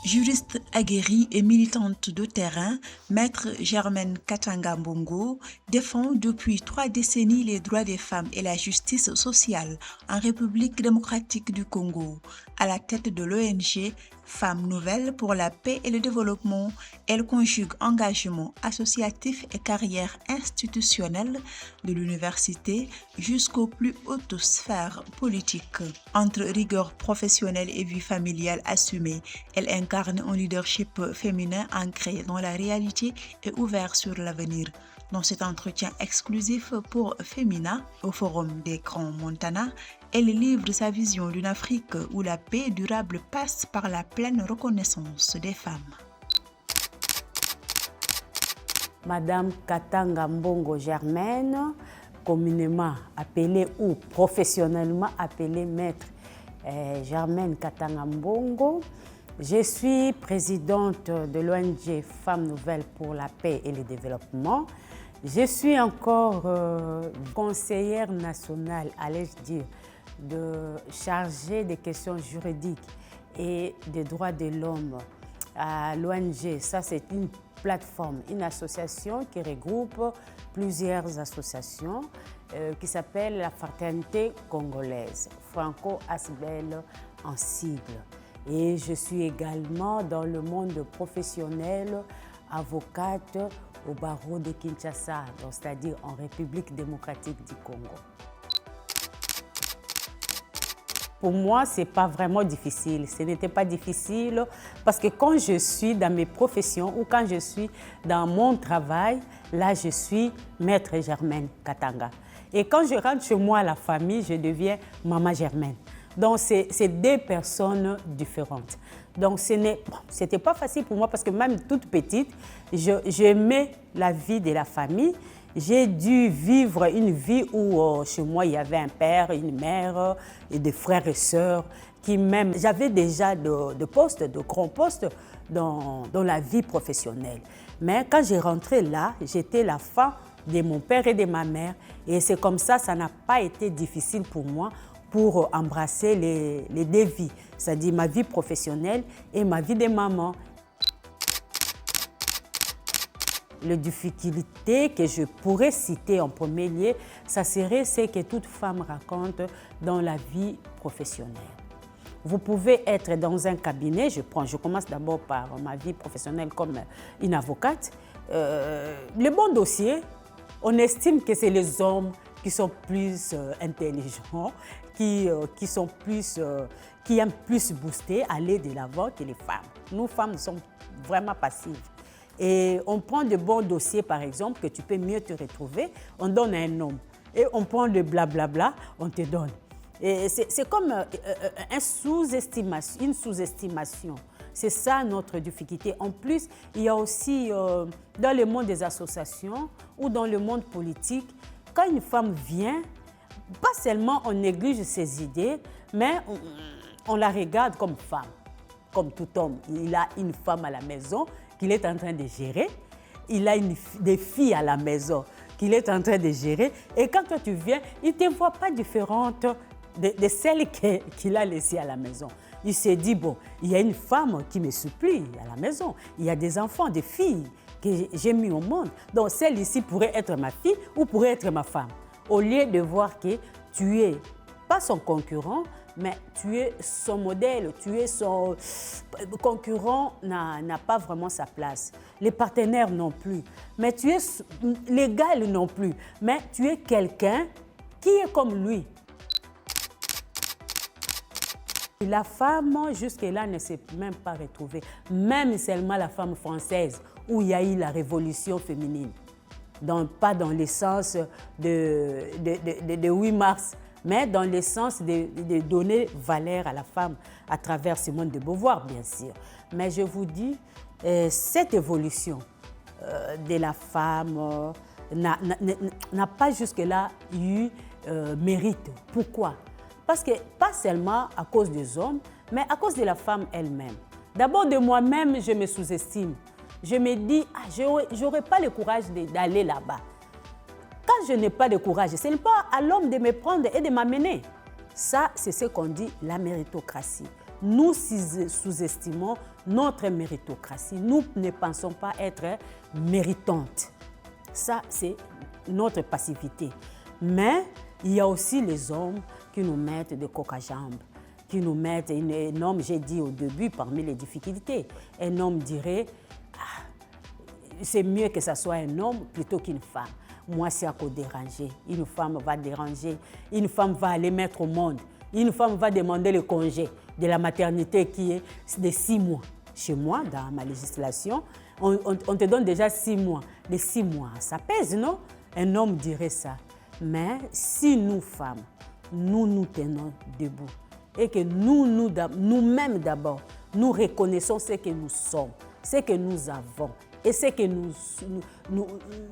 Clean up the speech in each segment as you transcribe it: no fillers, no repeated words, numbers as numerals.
Juriste aguerrie et militante de terrain, Maître Germaine Katanga Mbongo défend depuis 3 décennies les droits des femmes et la justice sociale en République démocratique du Congo. À la tête de l'ONG Femmes Nouvelles pour la paix et le développement, elle conjugue engagement associatif et carrière institutionnelle de l'université jusqu'aux plus hautes sphères politiques. Entre rigueur professionnelle et vie familiale assumée, elle incarne un leadership féminin ancré dans la réalité et ouvert sur l'avenir. Dans cet entretien exclusif pour Femina au Forum des Grands Montana, elle livre sa vision d'une Afrique où la paix durable passe par la pleine reconnaissance des femmes. Madame Katanga Mbongo Germaine, communément appelée ou professionnellement appelée Maître Germaine Katanga Mbongo. Je suis présidente de l'ONG Femmes Nouvelles pour la paix et le développement. Je suis encore conseillère nationale, allais-je dire, chargée des questions juridiques et des droits de l'homme à l'ONG. Ça, c'est une plateforme, une association qui regroupe plusieurs associations qui s'appelle la Fraternité congolaise, Franco-Asbel en sigle. Et je suis également dans le monde professionnel, avocate au barreau de Kinshasa, c'est-à-dire en République démocratique du Congo. Pour moi, ce n'est pas vraiment difficile. Ce n'était pas difficile parce que quand je suis dans mes professions ou quand je suis dans mon travail, là, je suis Maître Germaine Katanga. Et quand je rentre chez moi à la famille, je deviens Maman Germaine. Donc, c'est deux personnes différentes. Donc, ce n'était pas facile pour moi parce que même toute petite, j'aimais la vie de la famille. J'ai dû vivre une vie où chez moi, il y avait un père, une mère et des frères et sœurs qui même... J'avais déjà de postes, de grands postes dans la vie professionnelle. Mais quand j'ai rentré là, j'étais la femme de mon père et de ma mère. Et c'est comme ça n'a pas été difficile pour moi pour embrasser les deux vies, c'est-à-dire ma vie professionnelle et ma vie de maman. Les difficultés que je pourrais citer en premier lieu, ça serait ce que toute femme raconte dans la vie professionnelle. Vous pouvez être dans un cabinet, je commence d'abord par ma vie professionnelle comme une avocate. Le bon dossier, on estime que c'est les hommes qui sont plus intelligents, qui aiment plus booster, aller de l'avant que les femmes. Nous, femmes, nous sommes vraiment passives. Et on prend de bons dossiers, par exemple, que tu peux mieux te retrouver, on donne à un homme. Et on prend le blablabla, on te donne. Et c'est comme une sous-estimation. C'est ça notre difficulté. En plus, il y a aussi dans le monde des associations ou dans le monde politique, quand une femme vient, pas seulement on néglige ses idées, mais on la regarde comme femme. Comme tout homme, il a une femme à la maison qu'il est en train de gérer. Il a des filles à la maison qu'il est en train de gérer. Et quand toi tu viens, il ne te voit pas différente de celle qu'il a laissée à la maison. Il s'est dit, bon, il y a une femme qui me supplie à la maison. Il y a des enfants, des filles que j'ai mis au monde. Donc celle ici pourrait être ma fille ou pourrait être ma femme. Au lieu de voir que tu es pas son concurrent, mais tu es son modèle, tu es son concurrent, n'a pas vraiment sa place. Les partenaires non plus, mais tu es l'égal non plus, mais tu es quelqu'un qui est comme lui. La femme, jusque-là, ne s'est même pas retrouvée, même seulement la femme française, où il y a eu la révolution féminine. Donc, pas dans le sens de 8 mars, mais dans le sens de donner valeur à la femme à travers Simone de Beauvoir, bien sûr. Mais je vous dis, cette évolution de la femme n'a pas jusque-là eu mérite. Pourquoi? Parce que pas seulement à cause des hommes, mais à cause de la femme elle-même. D'abord, de moi-même, je me sous-estime. Je me dis, je n'aurai pas le courage d'aller là-bas. Quand je n'ai pas de courage, ce n'est pas à l'homme de me prendre et de m'amener. Ça, c'est ce qu'on dit la méritocratie. nous sous-estimons notre méritocratie. Nous ne pensons pas être méritantes. Ça, c'est notre passivité. Mais il y a aussi les hommes qui nous mettent des coques à jambes, qui nous mettent un homme, j'ai dit au début, parmi les difficultés, un homme dirait, c'est mieux que ça soit un homme plutôt qu'une femme. Moi, c'est à quoi déranger. Une femme va déranger, une femme va aller mettre au monde, une femme va demander le congé de la maternité qui est de 6 mois. Chez moi, dans ma législation, on te donne déjà 6 mois. Les 6 mois, ça pèse, non? Un homme dirait ça. Mais si nous, femmes, nous nous tenons debout et que nous-mêmes d'abord, nous reconnaissons ce que nous sommes, ce que nous avons et ce que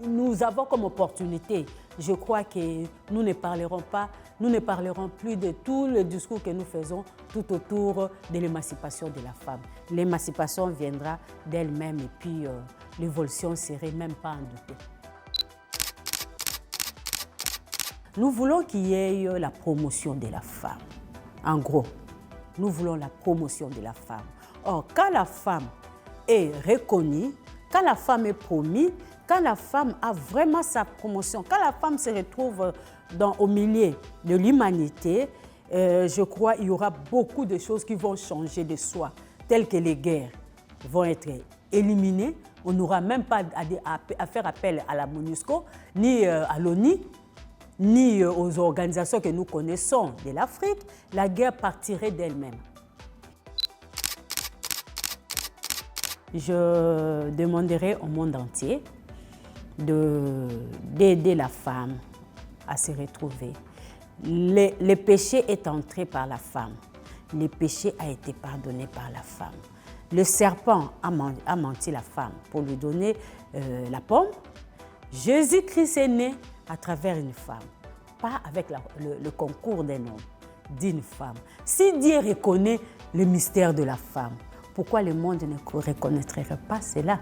nous avons comme opportunité, je crois que nous ne parlerons plus de tout le discours que nous faisons tout autour de l'émancipation de la femme. L'émancipation viendra d'elle-même et puis l'évolution ne serait même pas en doute. Nous voulons qu'il y ait la promotion de la femme. En gros, nous voulons la promotion de la femme. Or, quand la femme est reconnue, quand la femme est promise, quand la femme a vraiment sa promotion, quand la femme se retrouve au milieu de l'humanité, je crois qu'il y aura beaucoup de choses qui vont changer de soi, telles que les guerres vont être éliminées. On n'aura même pas à faire appel à la MONUSCO, ni à l'ONU, ni aux organisations que nous connaissons de l'Afrique. La guerre partirait d'elle-même. Je demanderai au monde entier d'aider la femme à se retrouver. Le péché est entré par la femme. Le péché a été pardonné par la femme. Le serpent a menti la femme pour lui donner la pomme. Jésus-Christ est né à travers une femme, pas avec le concours d'un homme, d'une femme. Si Dieu reconnaît le mystère de la femme, pourquoi le monde ne reconnaîtrait pas cela?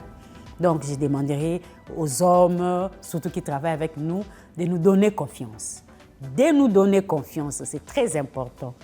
Donc, je demanderai aux hommes, surtout qui travaillent avec nous, de nous donner confiance. De nous donner confiance, c'est très important.